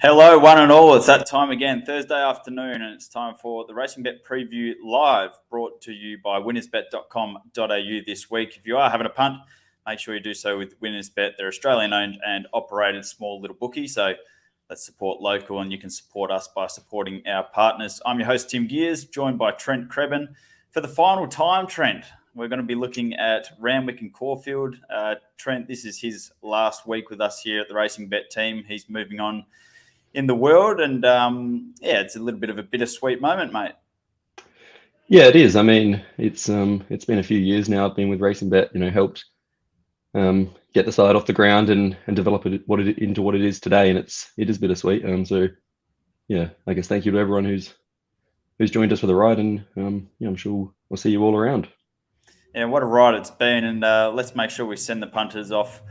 Hello, one and all. It's that time again, Thursday afternoon, and it's time for the Racing Bet Preview Live, brought to you by winnersbet.com.au this week. If you are having a punt, make sure you do so with WinnersBet. They're Australian-owned and operated small little bookie, so let's support local, and you can support us by supporting our partners. I'm your host, Tim Gears, joined by Trent Krebin. For the final time, Trent, we're going to be looking at Randwick and Caulfield. Trent, this is his last week with us here at the Racing Bet team. He's moving on in the world, and it's a little bit of a bittersweet moment, mate. Yeah, it is. I mean, it's been a few years now. I've been with Racing Bet, helped get the side off the ground and develop it into what it is today, and it is bittersweet. So yeah, I guess thank you to everyone who's joined us for the ride, and I'm sure we'll see you all around. Yeah, what a ride it's been, and let's make sure we send the punters off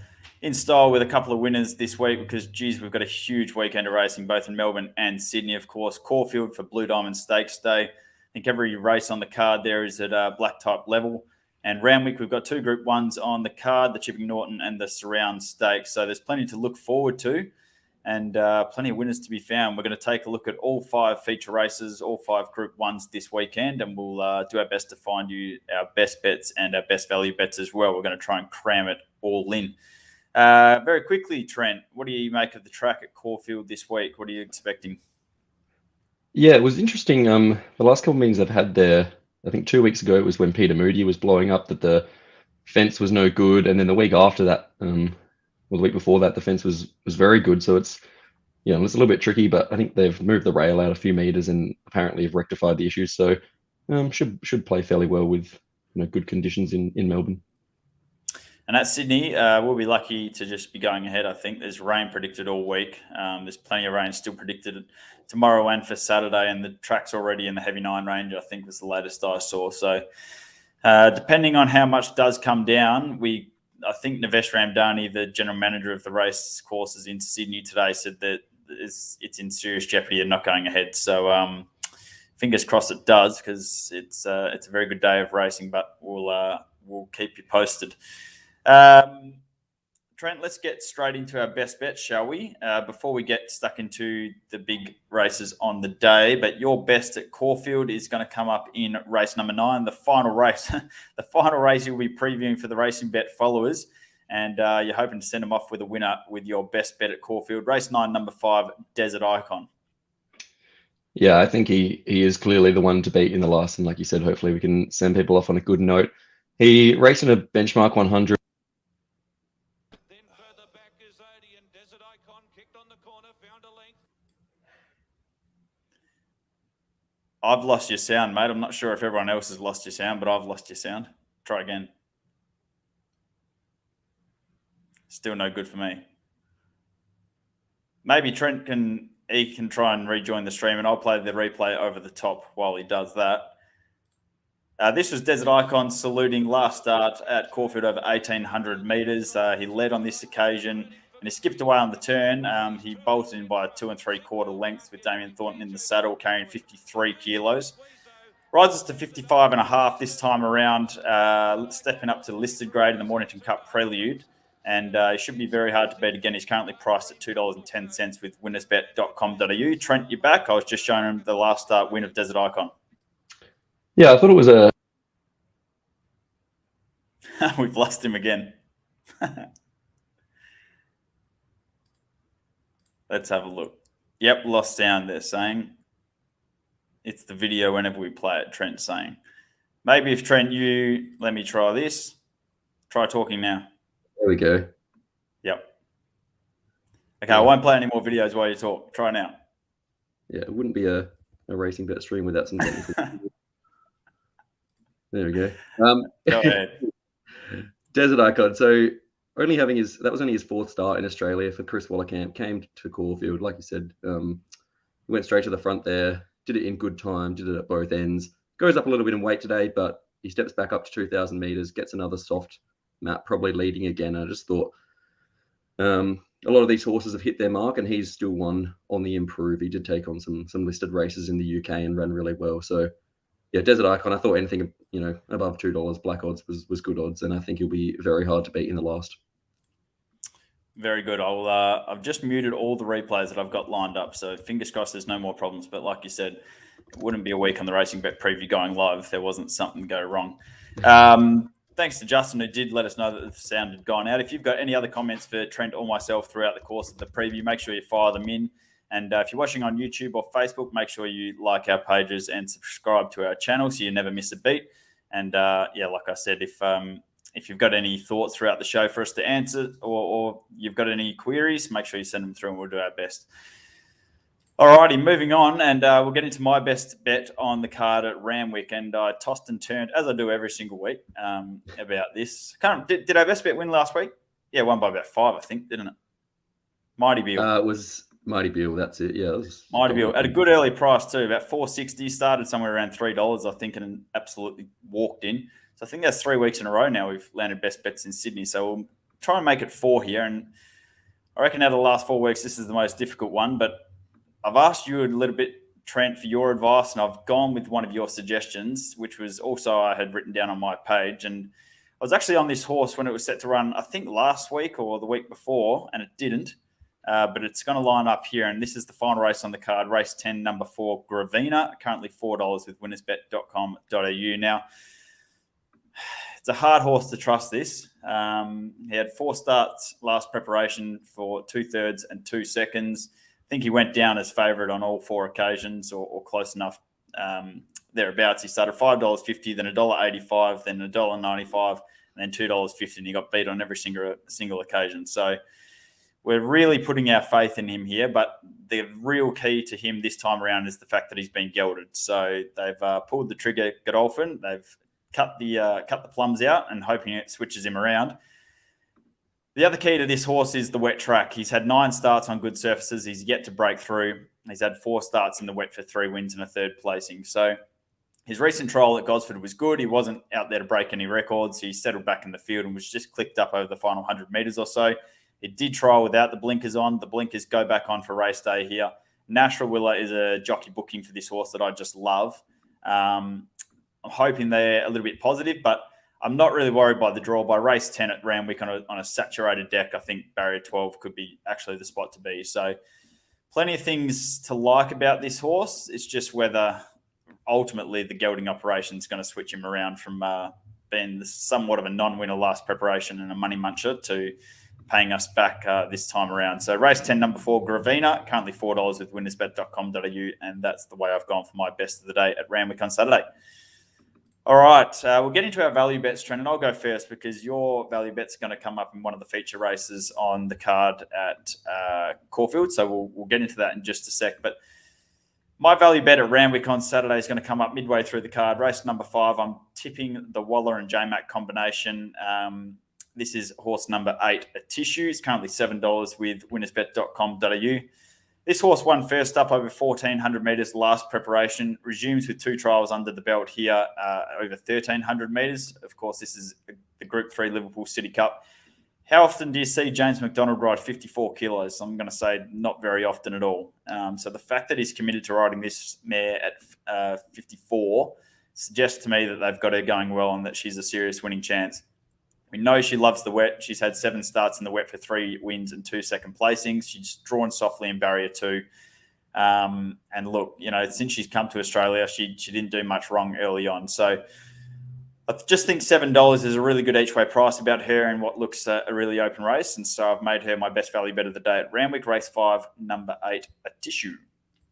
in style with a couple of winners this week, because, geez, we've got a huge weekend of racing, both in Melbourne and Sydney, of course. Caulfield for Blue Diamond Stakes Day. I think every race on the card there is at a black type level. And Randwick, we've got two Group 1s on the card, the Chipping Norton and the Surround Stakes. So there's plenty to look forward to, and plenty of winners to be found. We're going to take a look at all 5 feature races, all 5 Group 1s this weekend, and we'll do our best to find you our best bets and our best value bets as well. We're going to try and cram it all in. Very quickly, Trent, what do you make of the track at Caulfield this week? What are you expecting? Yeah, it was interesting. The last couple of meetings I've had there, I think 2 weeks ago, it was when Peter Moody was blowing up that the fence was no good, and then the week after that, the week before that, the fence was very good. So it's a little bit tricky, but I think they've moved the rail out a few meters and apparently have rectified the issues. So should play fairly well with good conditions in Melbourne. And at Sydney, we'll be lucky to just be going ahead. I think there's rain predicted all week. There's plenty of rain still predicted tomorrow and for Saturday, and the track's already in the heavy 9 range, I think was the latest I saw. So depending on how much does come down, I think Navesh Ramdani, the general manager of the race courses in Sydney today, said that it's in serious jeopardy of not going ahead. So fingers crossed it does, because it's a very good day of racing, but we'll keep you posted. Trent, let's get straight into our best bet, shall we? Before we get stuck into the big races on the day, but your best at Caulfield is going to come up in race number 9, the final race. The final race you'll be previewing for the Racing Bet followers, and you're hoping to send them off with a winner with your best bet at Caulfield. Race 9, number 5, Desert Icon. Yeah, I think he is clearly the one to beat in the last, and like you said, hopefully we can send people off on a good note. He raced in a benchmark 100. I've lost your sound, mate. I'm not sure if everyone else has lost your sound, but I've lost your sound. Try again. Still no good for me. Maybe Trent can try and rejoin the stream, and I'll play the replay over the top while he does that. This was Desert Icon saluting last start at Caulfield over 1,800 metres. He led on this occasion, and he skipped away on the turn. He bolted in by 2 3/4 lengths with Damien Thornton in the saddle, carrying 53 kilos. Rises to 55.5 this time around, stepping up to the listed grade in the Mornington Cup Prelude. And it should be very hard to beat again. He's currently priced at $2.10 with winnersbet.com.au. Trent, you're back. I was just showing him the last start win of Desert Icon. Yeah, I thought it was a... We've lost him again. Let's have a look. Yep, lost sound, they're saying. It's the video whenever we play it, Trent's saying. Maybe if Trent, let me try this. Try talking now. There we go. Yep. Okay, I won't play any more videos while you talk. Try now. Yeah, it wouldn't be a Racing Bet stream without some technical... There we go. Go ahead. Desert Icon. So that was only his 4th start in Australia for Chris Wallercamp. Came to Caulfield, like you said. Went straight to the front there. Did it in good time. Did it at both ends. Goes up a little bit in weight today, but he steps back up to 2,000 meters. Gets another soft map, probably leading again. I just thought a lot of these horses have hit their mark, and he's still one on the improve. He did take on some listed races in the UK and ran really well. So yeah, Desert Icon, I thought anything above $2 black odds was good odds, and I think he'll be very hard to beat in the last. Very good. I've just muted all the replays that I've got lined up, so fingers crossed there's no more problems. But like you said, it wouldn't be a week on the Racing Bet preview going live if there wasn't something go wrong. Thanks to Justin, who did let us know that the sound had gone out. If you've got any other comments for Trent or myself throughout the course of the preview, make sure you fire them in. And if you're watching on YouTube or Facebook, make sure you like our pages and subscribe to our channel so you never miss a beat. And like I said, if you've got any thoughts throughout the show for us to answer, or you've got any queries, make sure you send them through and we'll do our best. Alrighty, moving on, and we'll get into my best bet on the card at Randwick. And I tossed and turned, as I do every single week, about this. Did our best bet win last week? Yeah, won by about 5, I think, didn't it? Mighty Beale. It was Mighty Beale, that's it. Yeah, it was Mighty Beale at a good early price too, about $4.60. Started somewhere around $3, I think, and absolutely walked in. So I think that's 3 weeks in a row now we've landed best bets in Sydney. So we'll try and make it 4 here. And I reckon out of the last 4 weeks, this is the most difficult one. But I've asked you a little bit, Trent, for your advice, and I've gone with one of your suggestions, which was also I had written down on my page. And I was actually on this horse when it was set to run, I think last week or the week before, and it didn't. But it's going to line up here. And this is the final race on the card, race 10, number 4, Gravina, currently $4 with winnersbet.com.au. Now, it's a hard horse to trust this. He had 4 starts last preparation for 2/3 and 2 seconds. I think he went down as favourite on all 4 occasions or close enough thereabouts. He started $5.50, then $1.85, then $1.95, and then $2.50, and he got beat on every single occasion. So we're really putting our faith in him here, but the real key to him this time around is the fact that he's been gelded. So they've pulled the trigger Godolphin. They've cut the plums out and hoping it switches him around. The other key to this horse is the wet track. He's had 9 starts on good surfaces. He's yet to break through. He's had 4 starts in the wet for 3 wins and a 3rd placing. So his recent trial at Gosford was good. He wasn't out there to break any records. He settled back in the field and was just clicked up over the final 100 metres or so. It did trial without the blinkers on. The blinkers go back on for race day here. Nashra Willa is a jockey booking for this horse that I just love. I'm hoping they're a little bit positive, but I'm not really worried by the draw. By race 10 at Randwick on a saturated deck, I think barrier 12 could be actually the spot to be. So plenty of things to like about this horse. It's just whether ultimately the gelding operation is going to switch him around from being somewhat of a non-winner last preparation and a money muncher to paying us back this time around. So race 10, number 4, Gravina, currently $4 with winnersbet.com.au, and that's the way I've gone for my best of the day at Randwick on Saturday. All right, we'll get into our value bets, Trent, and I'll go first because your value bet's going to come up in one of the feature races on the card at Caulfield. So we'll get into that in just a sec. But my value bet at Randwick on Saturday is going to come up midway through the card. Race number 5, I'm tipping the Waller and J-Mac combination. This is horse number 8, a Tissue. It's currently $7 with winnersbet.com.au. This horse won first up over 1,400 metres last preparation, resumes with 2 trials under the belt here over 1,300 metres. Of course, this is the Group 3 Liverpool City Cup. How often do you see James McDonald ride 54 kilos? I'm going to say not very often at all. So the fact that he's committed to riding this mare at 54 suggests to me that they've got her going well and that she's a serious winning chance. We know she loves the wet. She's had 7 starts in the wet for 3 wins and 2 second placings. She's drawn softly in barrier 2. And look, since she's come to Australia, she didn't do much wrong early on. So I just think $7 is a really good each way price about her in what looks a really open race. And so I've made her my best value bet of the day at Randwick, race 5, number 8, a Tissue.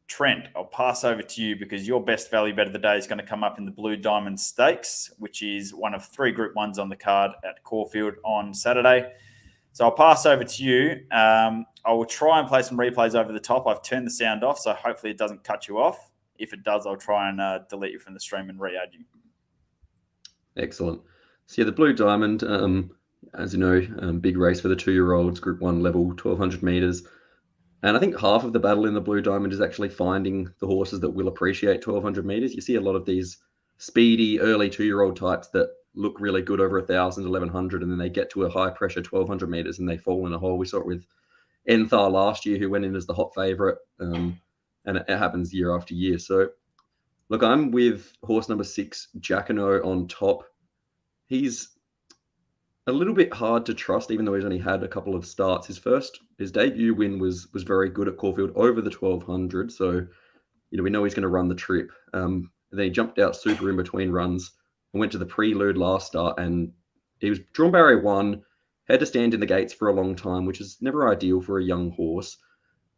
Trent, I'll pass over to you because your best value bet of the day is going to come up in the Blue Diamond Stakes, which is one of 3 Group 1s on the card at Caulfield on Saturday. So I'll pass over to you. I will try and play some replays over the top. I've turned the sound off, so hopefully it doesn't cut you off. If it does, I'll try and delete you from the stream and re-add you. Excellent. So yeah, the Blue Diamond, as you know, big race for the 2-year-olds, Group 1 level, 1,200 metres. And I think half of the battle in the Blue Diamond is actually finding the horses that will appreciate 1,200 metres. You see a lot of these speedy, early 2-year-old types that look really good over 1,000, 1,100, and then they get to a high-pressure 1,200 metres and they fall in a hole. We saw it with Enthar last year, who went in as the hot favourite, and it happens year after year. So, look, I'm with horse number 6, Jacquinot on top. He's a little bit hard to trust, even though he's only had a couple of starts. His debut win was very good at Caulfield over the 1200. So, we know he's going to run the trip. Then he jumped out super in between runs and went to the prelude last start, and he was drawn barrier 1, had to stand in the gates for a long time, which is never ideal for a young horse.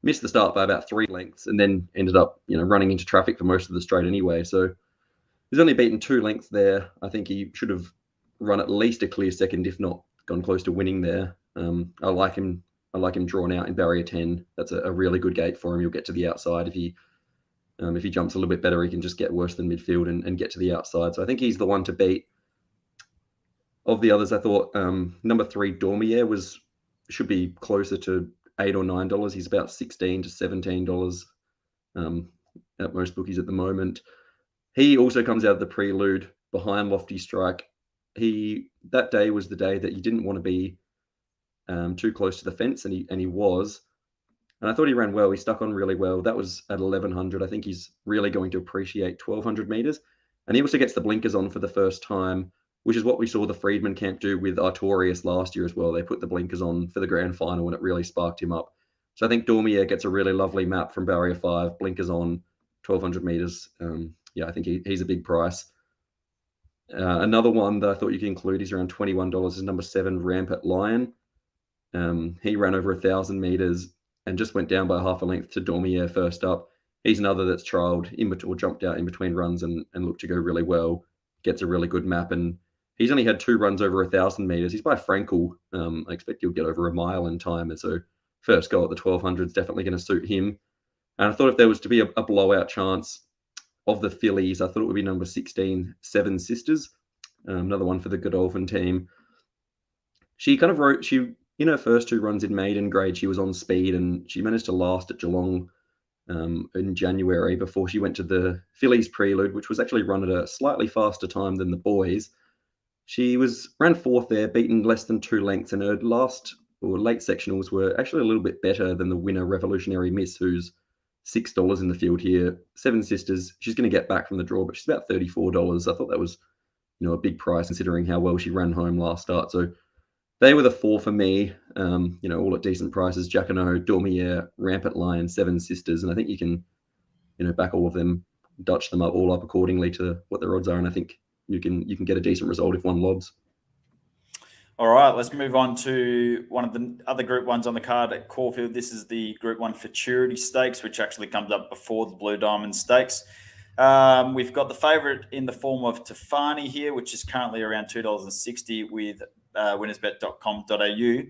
Missed the start by about 3 lengths, and then ended up, running into traffic for most of the straight anyway. So he's only beaten 2 lengths there. I think he should have run at least a clear second, if not gone close to winning there. I like him drawn out in barrier 10. That's a really good gate for him. He'll get to the outside. If he jumps a little bit better, he can just get worse than midfield and get to the outside. So I think he's the one to beat. Of the others, I thought number 3, Dormier, should be closer to $8 or $9. He's about $16 to $17 at most bookies at the moment. He also comes out of the prelude behind Lofty Strike. That day was the day that you didn't want to be too close to the fence, and he was. And I thought he ran well. He stuck on really well. That was at 1100. I think he's really going to appreciate 1200 meters. And he also gets the blinkers on for the first time, which is what we saw the Friedman camp do with Artorias last year as well. They put the blinkers on for the grand final, and it really sparked him up. So I think Dormier gets a really lovely map from barrier 5, blinkers on, 1200 meters. I think he's a big price. Another one that I thought you could include, he's around $21, is number 7, Rampant Lion. He ran over 1,000 meters and just went down by half a length to Dormier first up. He's another that's trialled or jumped out in between runs and looked to go really well. Gets a really good map, and he's only had 2 runs over 1,000 meters. He's by Frankel. I expect he'll get over a mile in time, and so first goal at the 1200 is definitely going to suit him. And I thought if there was to be a blowout chance of the fillies, I thought it would be number 16, Seven Sisters, another one for the Godolphin team. She kind of in her first 2 runs in maiden grade, she was on speed, and she managed to last at Geelong in January before she went to the fillies prelude, which was actually run at a slightly faster time than the boys. She ran 4th there, beaten less than 2 lengths, and her late sectionals were actually a little bit better than the winner, Revolutionary Miss, who's $6 in the field here. Seven Sisters, she's going to get back from the draw, but she's about $34. I thought that was, a big price considering how well she ran home last start. So they were the 4 for me, all at decent prices. Jacquinot, Dormier, Rampant Lion, Seven Sisters, and I think you can, back all of them, Dutch them all up accordingly to what their odds are, and I think you can get a decent result if one lobs. All right, let's move on to one of the other Group 1s on the card at Caulfield. This is the Group 1 Futurity Stakes, which actually comes up before the Blue Diamond Stakes. We've got the favourite in the form of Tefani here, which is currently around $2.60 with winnersbet.com.au.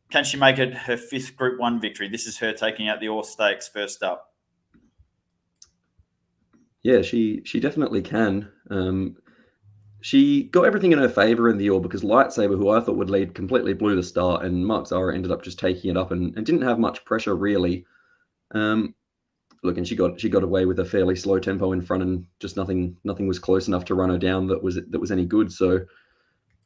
Can she make it her 5th Group 1 victory? This is her taking out the All Stakes first up. Yeah, she definitely can. She got everything in her favour in the All because Lightsaber, who I thought would lead, completely blew the start, and Mark Zahra ended up just taking it up and didn't have much pressure really. And she got away with a fairly slow tempo in front, and just nothing was close enough to run her down that was any good. So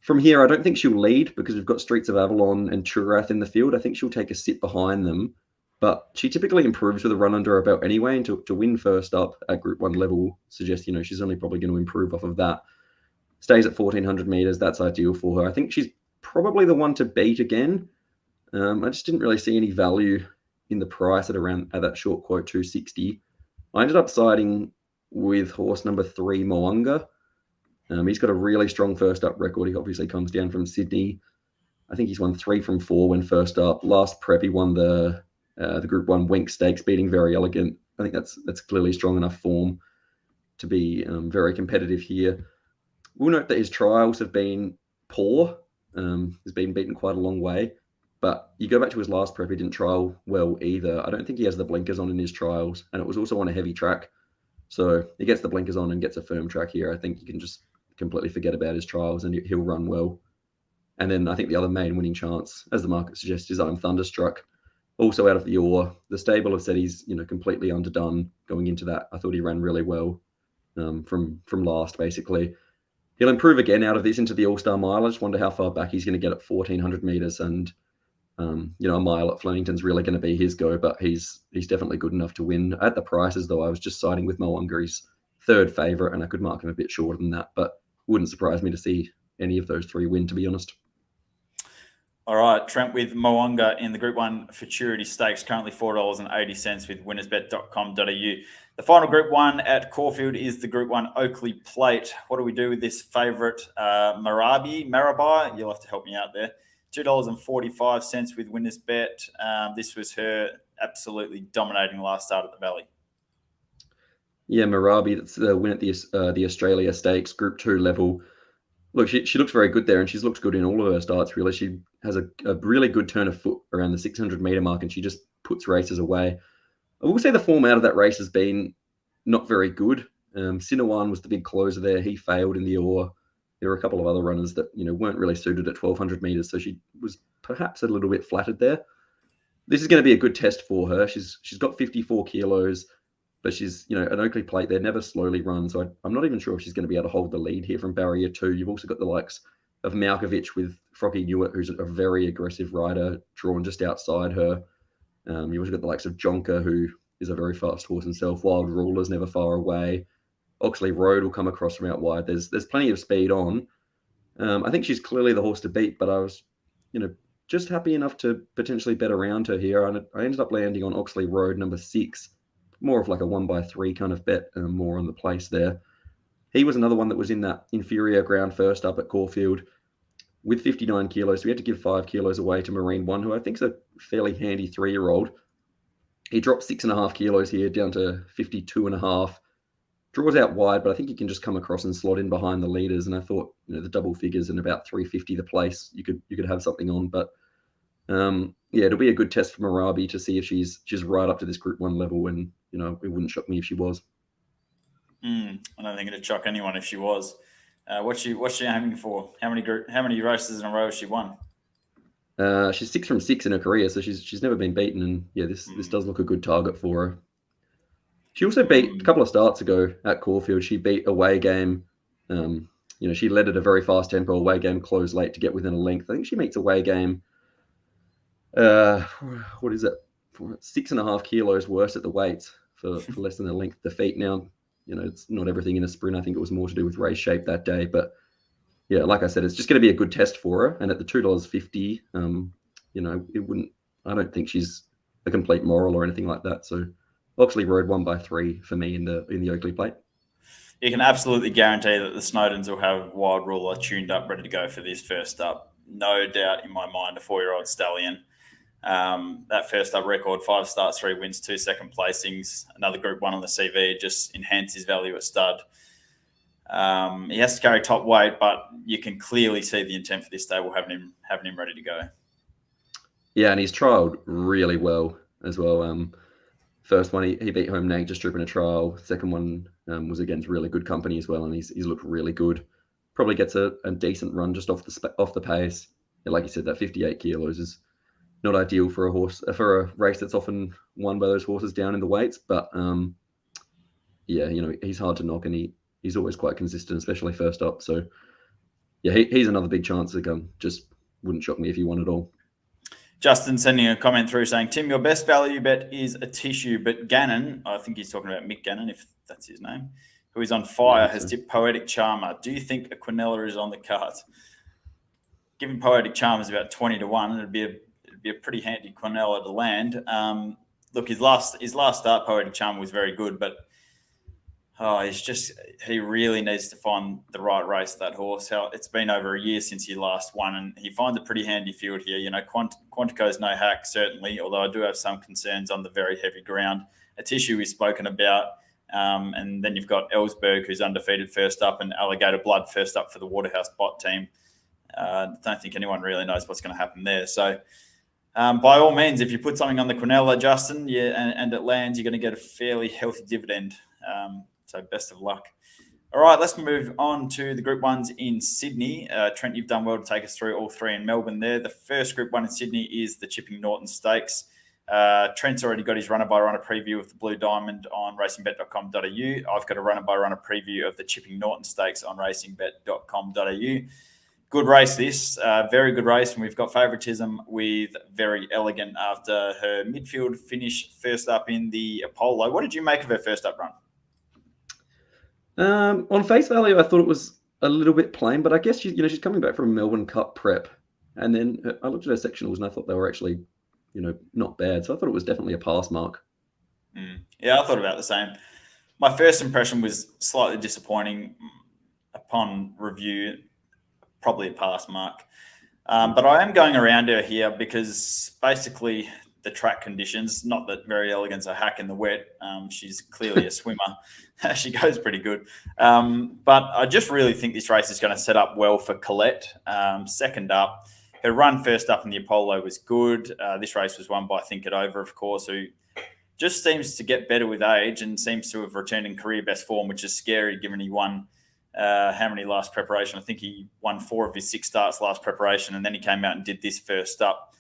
from here, I don't think she'll lead because we've got Streets of Avalon and Turath in the field. I think she'll take a sit behind them, but she typically improves with a run under her belt anyway, and to win first up at Group 1 level suggests, she's only probably going to improve off of that. Stays at 1,400 meters. That's ideal for her. I think she's probably the one to beat again. I just didn't really see any value in the price at that short quote 260. I ended up siding with horse number 3, Moanga. He's got a really strong first up record. He obviously comes down from Sydney. I think he's won 3 from 4 when first up. Last prep, he won the Group 1 Wenk Stakes, beating Very Elegant. I think that's clearly strong enough form to be very competitive here. We'll note that his trials have been poor. He's been beaten quite a long way. But you go back to his last prep, he didn't trial well either. I don't think he has the blinkers on in his trials. And it was also on a heavy track. So he gets the blinkers on and gets a firm track here. I think you can just completely forget about his trials and he'll run well. And then I think the other main winning chance, as the market suggests, is I'm Thunderstruck. Also out of the Ore. The stable have said he's completely underdone going into that. I thought he ran really well from last, basically. He'll improve again out of this into the All-Star Mile. I just wonder how far back he's going to get at 1,400 meters, and a mile at Flemington's really going to be his go. But he's definitely good enough to win at the prices. Though I was just siding with Moanga. He's 3rd favourite, and I could mark him a bit shorter than that. But wouldn't surprise me to see any of those 3 win, to be honest. All right, Trent with Moonga in the Group 1 Futurity Stakes, currently $4.80 with winnersbet.com.au. The final Group 1 at Caulfield is the Group 1 Oakley Plate. What do we do with this favourite, Marabai? You'll have to help me out there. $2.45 with Winnersbet. This was her absolutely dominating last start at the Valley. Yeah, Marabi, that's the win at the Australia Stakes Group 2 level. Look, she looks very good there, and she's looked good in all of her starts, really. She has a really good turn of foot around the 600-metre mark, and she just puts races away. I will say the form out of that race has been not very good. Sinawan was the big closer there. He failed in the Ore. There were a couple of other runners that weren't really suited at 1,200 metres, so she was perhaps a little bit flattered there. This is going to be a good test for her. She's got 54 kilos, but she's an Oakley Plate. They're never slowly run, so I'm not even sure if she's going to be able to hold the lead here from barrier 2. You've also got the likes of Malkovich with Froggy Newitt, who's a very aggressive rider, drawn just outside her. You've also got the likes of Jonker, who is a very fast horse himself. Wild Ruler's never far away. Oxley Road will come across from out wide. There's plenty of speed on. I think she's clearly the horse to beat, but I was, just happy enough to potentially bet around her here. I ended up landing on Oxley Road, number 6. More of like a 1x3 kind of bet, more on the place there. He was another one that was in that inferior ground first up at Caulfield with 59 kilos. So we had to give 5 kilos away to Marine One, who I think is a fairly handy 3-year-old. He dropped 6.5 kilos here down to 52.5. Draws out wide, but I think he can just come across and slot in behind the leaders. And I thought, the double figures and about 350 the place, you could have something on. But it'll be a good test for Marabi to see if she's right up to this Group 1 level. And it wouldn't shock me if she was. I don't think it'd shock anyone if she was. What's she aiming for? How many races in a row has she won? She's 6 from 6 in her career, so she's never been beaten. And this does look a good target for her. She also beat a couple of starts ago at Caulfield. She beat Away Game. She led at a very fast tempo. Away Game closed late to get within a length. I think she meets Away Game. What is it? 6.5 kilos worse at the weights for less than a length defeat. Now, it's not everything in a sprint. I think it was more to do with race shape that day. But yeah, like I said, it's just going to be a good test for her. And at the $2.50, it wouldn't. I don't think she's a complete moral or anything like that. So Oxley Road 1x3 for me in the Oakley Plate. You can absolutely guarantee that the Snowdens will have Wild Ruler tuned up, ready to go for this first up. No doubt in my mind, a 4-year-old stallion. That first up record, 5 starts, 3 wins, 2 second placings, another Group 1 on the CV, just enhance his value at stud. He has to carry top weight, but you can clearly see the intent for this stable having him ready to go. Yeah, and he's trialled really well as well. First one, he beat Home Nag just driven a trial. Second one was against really good company as well, and he's looked really good. Probably gets a decent run just off the pace. Yeah, like you said, that 58 kilos is not ideal for a race that's often won by those horses down in the weights. But he's hard to knock, and he's always quite consistent, especially first up. So yeah, he's another big chance again. Just wouldn't shock me if he won at all. Justin sending a comment through saying, Tim, your best value bet is a tissue, but Gannon, I think he's talking about Mick Gannon, if that's his name, who is on fire, has tipped Poetic Charmer. Do you think a Quinella is on the cards? Given Poetic Charmer is about 20-1, it'd be a pretty handy Quinella to land. Look, his last start, Poetic Charmer, was very good, but he really needs to find the right race, that horse. It's been over a year since he last won, and he finds a pretty handy field here. Quantico's no hack, certainly, although I do have some concerns on the very heavy ground. A tissue is spoken about, and then you've got Ellsberg, who's undefeated first up, and Alligator Blood first up for the Waterhouse bot team. Don't think anyone really knows what's going to happen there. So by all means, if you put something on the Quinella, Justin, and it lands, you're going to get a fairly healthy dividend. So best of luck. All right, let's move on to the Group 1s in Sydney. Trent, you've done well to take us through all 3 in Melbourne there. The first Group 1 in Sydney is the Chipping Norton Stakes. Trent's already got his runner-by-runner preview of the Blue Diamond on racingbet.com.au. I've got a runner-by-runner preview of the Chipping Norton Stakes on racingbet.com.au. Good race this, very good race, and we've got favouritism with Very Elegant after her midfield finish first up in the Apollo. What did you make of her first up run? On face value, I thought it was a little bit plain, but I guess she's coming back from a Melbourne Cup prep. And then I looked at her sectionals and I thought they were actually, not bad. So I thought it was definitely a pass mark. Yeah, I thought about the same. My first impression was slightly disappointing upon review, probably a pass mark. But I am going around her here because basically the track conditions, not that Very Elegant's a hack in the wet. She's clearly a swimmer. She goes pretty good. But I just really think this race is going to set up well for Colette. Second up, her run first up in the Apollo was good. This race was won by Think It Over, of course, who just seems to get better with age and seems to have returned in career best form, which is scary given he won how many last preparation? I think he won 4 of his 6 starts last preparation, and then he came out and did this first up.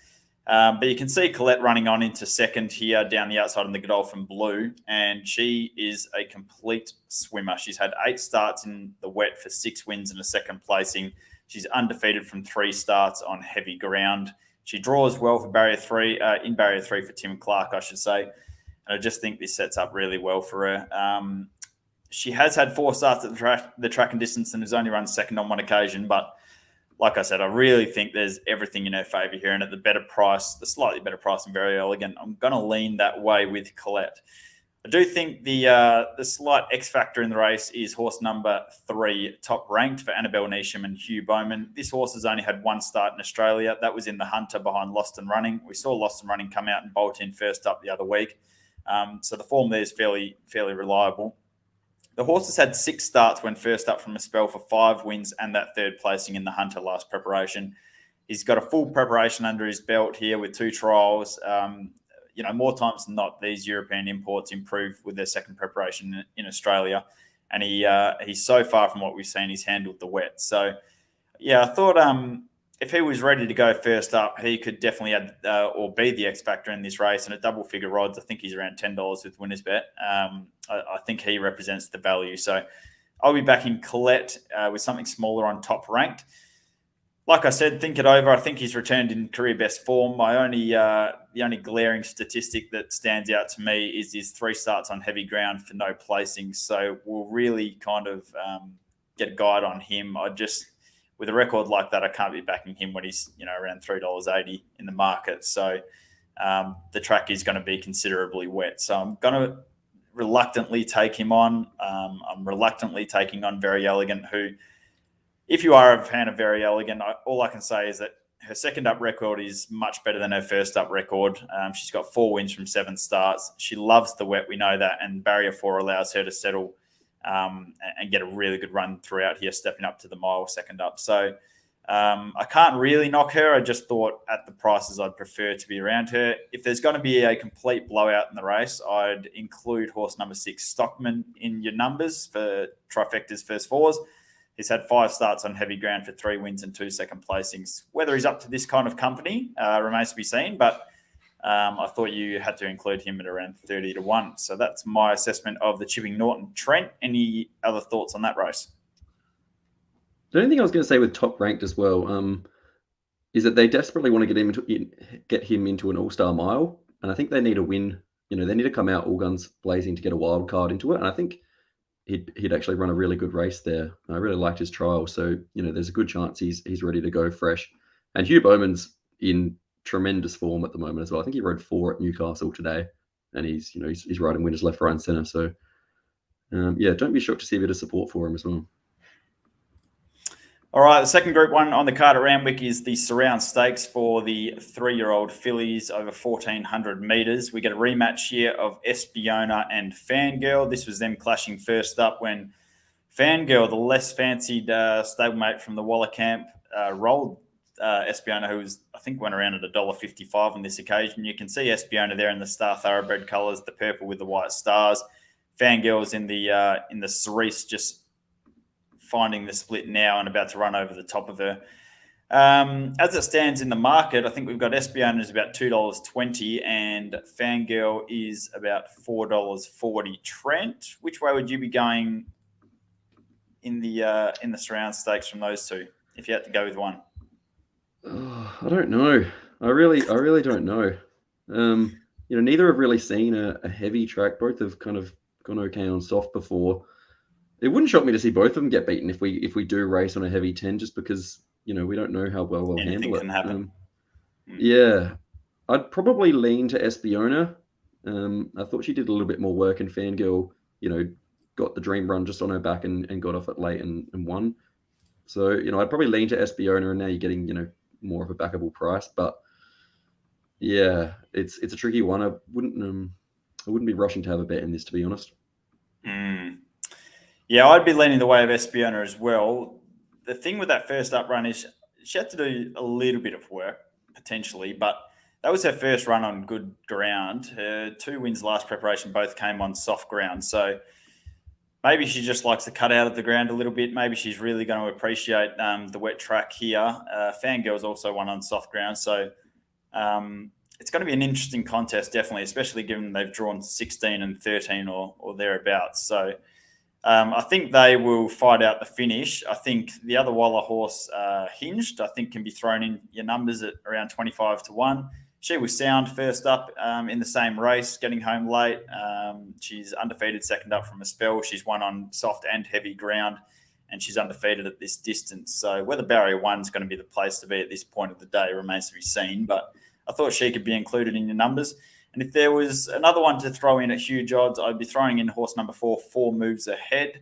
But you can see Colette running on into second here down the outside in the Godolphin Blue, and she is a complete swimmer. She's had 8 starts in the wet for 6 wins and a second placing. She's undefeated from 3 starts on heavy ground. She draws well for Barrier 3, in Barrier 3 for Tim Clark, I should say. And I just think this sets up really well for her. She has had 4 starts at the track and distance and has only run second on one occasion. But like I said, I really think there's everything in her favour here. And at the better price, the slightly better price and Very Elegant, I'm going to lean that way with Colette. I do think the slight X factor in the race is horse number 3, Top Ranked, for Annabelle Neesham and Hugh Bowman. This horse has only had 1 start in Australia. That was in the Hunter behind Lost and Running. We saw Lost and Running come out and bolt in first up the other week. So the form there is fairly reliable. The horse has had 6 starts when first up from a spell for 5 wins and that 3rd placing in the Hunter last preparation. He's got a full preparation under his belt here with 2 trials. More times than not, these European imports improve with their second preparation in Australia. And he's so far from what we've seen, he's handled the wet. So, yeah, I thought if he was ready to go first up, he could definitely add or be the X factor in this race. And at double figure odds, I think he's around $10 with Winners Bet. I think he represents the value. So I'll be backing Colette with something smaller on Top Ranked. Like I said, Think It Over. I think he's returned in career best form. The only glaring statistic that stands out to me is his 3 starts on heavy ground for no placings. So we'll really kind of get a guide on him. With a record like that, I can't be backing him when he's around $3.80 in the market. So the track is going to be considerably wet. So I'm going to reluctantly take him on. I'm reluctantly taking on Very Elegant, who, if you are a fan of Very Elegant, all I can say is that her second up record is much better than her first up record. She's got 4 wins from 7 starts. She loves the wet, we know that, and Barrier 4 allows her to settle and get a really good run throughout here, stepping up to the mile second up. So I can't really knock her. I just thought at the prices I'd prefer to be around her. If there's going to be a complete blowout in the race, I'd include horse number 6, Stockman, in your numbers for Trifecta's first 4s. He's had 5 starts on heavy ground for 3 wins and 2 second placings. Whether he's up to this kind of company remains to be seen, but I thought you had to include him at around 30 to 1. So that's my assessment of the Chipping Norton. Trent, any other thoughts on that race? The only thing I was going to say with Top Ranked as well is that they desperately want to get him into an All-Star Mile, and I think they need a win. They need to come out all guns blazing to get a wild card into it, and I think he'd actually run a really good race there. I really liked his trial, so there's a good chance he's ready to go fresh. And Hugh Bowman's in tremendous form at the moment as well. I think he rode 4 at Newcastle today, and he's riding winners left, right, and centre. So don't be shocked to see a bit of support for him as well. All right, the second Group 1 on the card at Randwick is the Surround Stakes for the 3-year-old fillies over 1,400 metres. We get a rematch here of Espiona and Fangirl. This was them clashing first up when Fangirl, the less fancied stablemate from the Waller camp, rolled Espiona, who I think went around at $1.55 on this occasion. You can see Espiona there in the Star Thoroughbred colours, the purple with the white stars. Fangirl's in the cerise, just finding the split now and about to run over the top of her. As it stands in the market, I think we've got Espiona is about $2.20 and Fangirl is about $4.40. Trent, which way would you be going in the Surround Stakes from those two if you had to go with one? I don't know. I really don't know. Neither have really seen a heavy track. Both have kind of gone okay on soft before. It wouldn't shock me to see both of them get beaten if we do race on a heavy 10, just because we don't know how well they'll Anything handle it. can happen. Yeah, I'd probably lean to Espiona. I thought she did a little bit more work in Fangirl, got the dream run just on her back and got off it late and won. So, I'd probably lean to Espiona, and now you're getting, more of a backable price. But yeah, it's a tricky one. I wouldn't be rushing to have a bet in this, to be honest. Yeah, I'd be leaning the way of Espiona as well. The thing with that first up run is she had to do a little bit of work, potentially, but that was her first run on good ground. Her 2 wins last preparation both came on soft ground. So maybe she just likes to cut out of the ground a little bit. Maybe she's really going to appreciate the wet track here. Fangirl's also won on soft ground. So it's going to be an interesting contest, definitely, especially given they've drawn 16 and 13 or thereabouts. So I think they will fight out the finish. I think the other Waller horse, Hinged, I think can be thrown in your numbers at around 25-1. She was sound first up in the same race, getting home late. She's undefeated second up from a spell. She's won on soft and heavy ground, and she's undefeated at this distance. So whether Barrier 1's going to be the place to be at this point of the day remains to be seen. But I thought she could be included in your numbers. And if there was another one to throw in at huge odds, I'd be throwing in horse number 4, 4 Moves Ahead.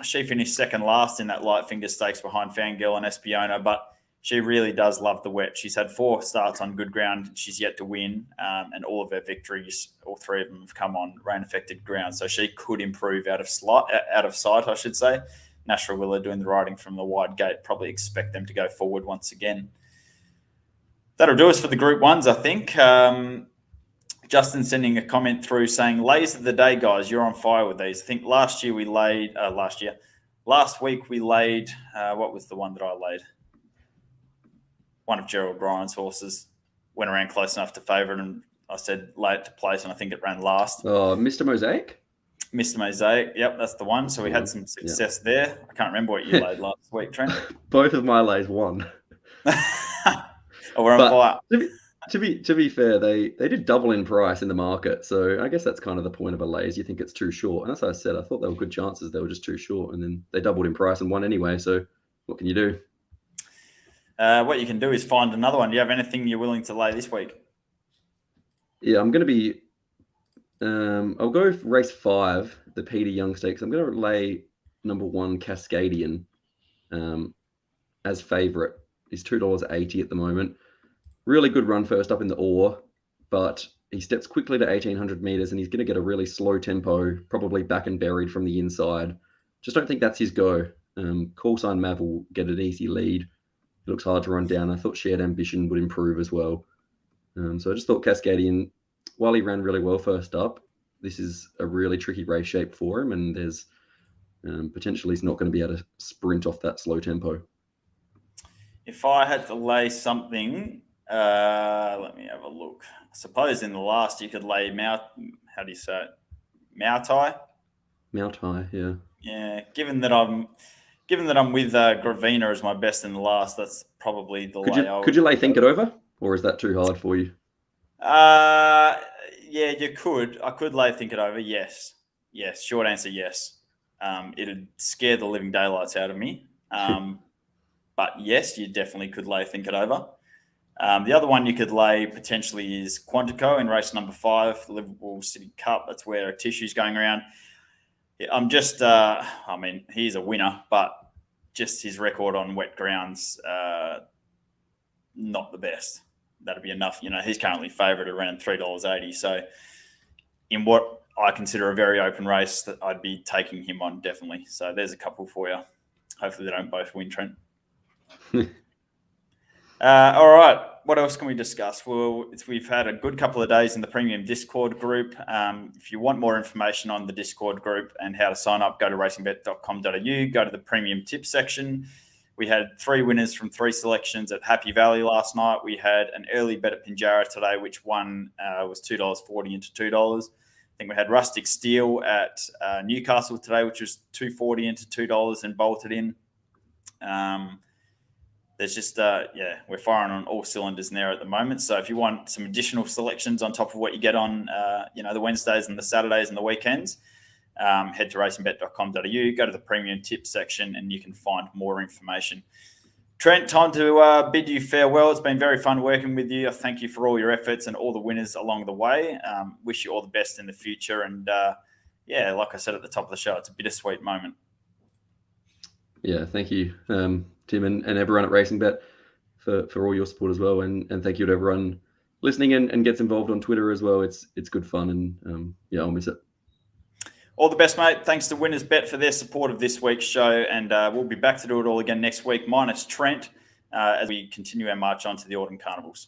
She finished second last in that Lightfinger Stakes behind Fangirl and Espiona, but she really does love the wet. She's had 4 starts on good ground. She's yet to win, and all of her victories, all 3 of them, have come on rain-affected ground. So she could improve out of sight, I should say. Nashra Willer doing the riding from the wide gate. Probably expect them to go forward once again. That'll do us for the Group 1s, I think. Justin sending a comment through saying, lays of the day, guys, you're on fire with these. I think last week we laid, what was the one that I laid? One of Gerald Bryan's horses. Went around close enough to favourite, and I said lay it to place, and I think it ran last. Oh, Mr. Mosaic? Mr. Mosaic, yep, that's the one. So we had some success there. I can't remember what you laid last week, Trent. Both of my lays won. Oh, we're on fire. To be fair, they did double in price in the market, so I guess that's kind of the point of a lays. You think it's too short, and as I said, I thought they were good chances. They were just too short, and then they doubled in price and won anyway. So what can you do? What you can do is find another one. Do you have anything you're willing to lay this week? Yeah, I'm going to be. I'll go race 5, the Peter Young Stakes. I'm going to lay number 1 Cascadian as favourite. He's $2.80 at the moment. Really good run first up in the Ore, but he steps quickly to 1,800 meters, and he's going to get a really slow tempo, probably back and buried from the inside. Just don't think that's his go. Call Sign Mav will get an easy lead. It looks hard to run down. I thought Shared Ambition would improve as well. So I just thought Cascadian, while he ran really well first up, this is a really tricky race shape for him, and there's potentially he's not going to be able to sprint off that slow tempo. If I had to lay something, let me have a look. I suppose in the last you could lay how do you say it? Mautai? Mautai, yeah. Yeah, given that I'm with Gravina as my best in the last, that's probably the lay. Could you lay Think It Over, or is that too hard for you? Yeah, you could. I could lay Think It Over. Yes. Short answer, yes. It'd scare the living daylights out of me. But yes, you definitely could lay Think It Over. The other one you could lay potentially is Quantico in race number 5, the Liverpool City Cup. That's where Tissue's going around. I'm just, he's a winner, but just his record on wet grounds, not the best. That'd be enough. He's currently favourite around $3.80. So in what I consider a very open race, that I'd be taking him on definitely. So there's a couple for you. Hopefully they don't both win, Trent. All right. What else can we discuss? Well, we've had a good couple of days in the Premium Discord group. If you want more information on the Discord group and how to sign up, go to racingbet.com.au, go to the Premium Tips section. We had 3 winners from 3 selections at Happy Valley last night. We had an early bet at Pinjarra today, which won was $2.40 into $2. I think we had Rustic Steel at Newcastle today, which was $2.40 into $2 and bolted in. There's just, we're firing on all cylinders in there at the moment. So if you want some additional selections on top of what you get on, the Wednesdays and the Saturdays and the weekends, head to racingbet.com.au, go to the Premium Tips section, and you can find more information. Trent, time to bid you farewell. It's been very fun working with you. I thank you for all your efforts and all the winners along the way. Wish you all the best in the future. And yeah, like I said at the top of the show, it's a bittersweet moment. Yeah, thank you, Tim, and everyone at Racing Bet for all your support as well. And thank you to everyone listening and gets involved on Twitter as well. It's good fun, and yeah, I'll miss it. All the best, mate. Thanks to Winners Bet for their support of this week's show. And we'll be back to do it all again next week, minus Trent, as we continue our march on to the Autumn Carnivals.